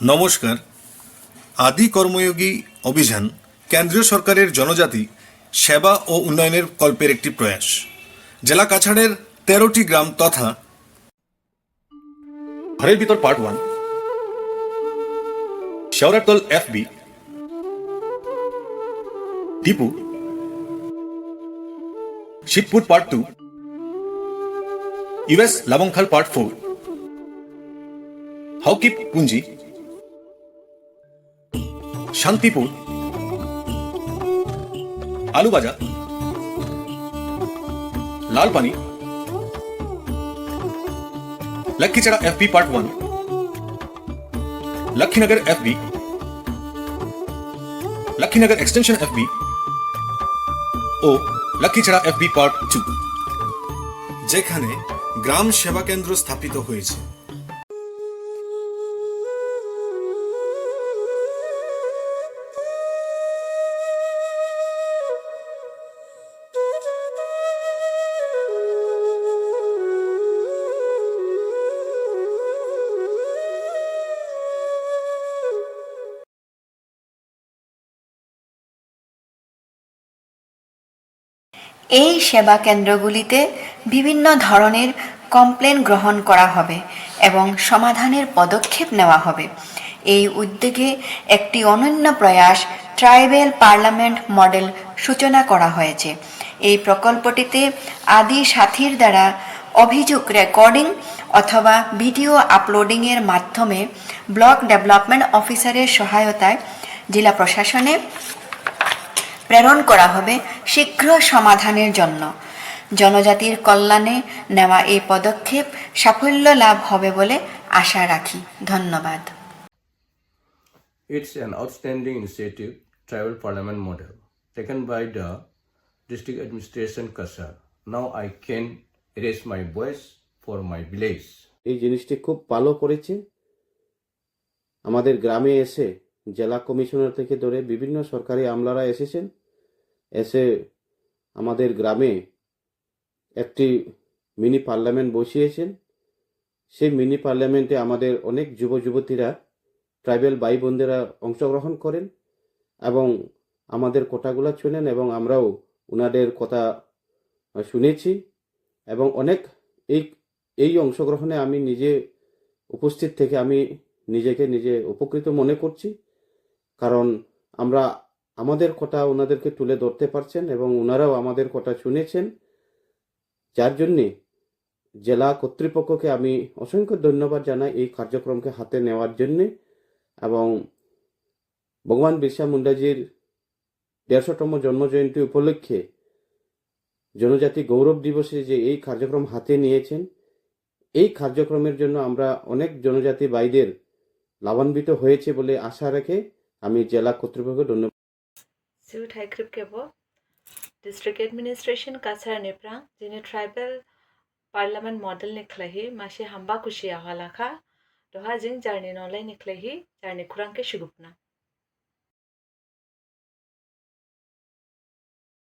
নমস্কার। আদি কর্মযোগী অভিযান কেন্দ্রীয় সরকারের জনজাতি সেবা ও উন্নয়নের কল্পের একটি প্রয়াস। জেলা কাছাড়ের 13টি গ্রাম তথা ঘরের ভিতর part 1, Sheoratal FB, Tipu, Shibpur part 2, US Labangkhal part 4, Haukip Punji, Shantipur, Alubaja, Lalpani, Lakshmichhara FB part 1, Lakshminagar FB, Lakshminagar extension FB ও লক্ষ্মীছড়া FB পার্ট 2, যেখানে গ্রাম সেবা কেন্দ্র স্থাপিত হয়েছে। এই সেবা কেন্দ্রগুলিতে বিভিন্ন ধরনের কমপ্লেন গ্রহণ করা হবে এবং সমাধানের পদক্ষেপ নেওয়া হবে। এই উদ্যোগে একটি অনন্য প্রয়াস ট্রাইবেল পার্লামেন্ট মডেল সূচনা করা হয়েছে। এই প্রকল্পটিতে আদি সাথীর দ্বারা অভিযোগ রেকর্ডিং অথবা ভিডিও আপলোডিংয়ের মাধ্যমে ব্লক ডেভেলপমেন্ট অফিসারের সহায়তায় জেলা প্রশাসনে প্রেরণ করা হবে শীঘ্র সমাধানের জন্য। জনজাতির কল্যাণে নেওয়া এই পদক্ষেপ সাফল্য লাভ হবে বলে আশা রাখি। ধন্যবাদ। It's an outstanding initiative, Tribal Parliament Model, taken by the District Administration Kasar. Now I can raise my voice for my village. এই জিনিসটি খুব ভালো করেছে। আমাদের গ্রামে এসে জেলা কমিশনার থেকে ধরে বিভিন্ন সরকারি আমলারা এসেছেন, এসে আমাদের গ্রামে একটি মিনি পার্লামেন্ট বসিয়েছেন। সেই মিনি পার্লামেন্টে আমাদের অনেক যুব যুবতীরা, ট্রাইবেল ভাই বোনদেরা অংশগ্রহণ করেন এবং আমাদের কথাগুলো শুনেন এবং আমরাও ওনাদের কথা শুনেছি এবং অনেক এই অংশগ্রহণে আমি নিজে উপস্থিত থেকে আমি নিজেকে উপকৃত মনে করছি, কারণ আমরা আমাদের কথা ওনাদেরকে তুলে ধরতে পারছেন এবং ওনারাও আমাদের কথা শুনেছেন, যার জন্যে জেলা কর্তৃপক্ষকে আমি অসংখ্য ধন্যবাদ জানাই এই কার্যক্রমকে হাতে নেওয়ার জন্যে। এবং ভগবান বিরসা মুন্ডাজির 150তম জন্মজয়ন্তী উপলক্ষে জনজাতি গৌরব দিবসে যে এই কার্যক্রম হাতে নিয়েছেন, এই কার্যক্রমের জন্য আমরা অনেক জনজাতি ভাইদের লাভান্বিত হয়েছে বলে আশা রেখে আমি জেলা কর্তৃপক্ষকে ধন্যবাদ। Suit High Grip Kebo, District Administration Kasar Neprang, Jine Tribal Parliament Model Niklahi, Mashi Hamba Kushi Ahalaka, Doha Jing Jarni Nolai Niklahi, Jarni Kuranke Shugupna.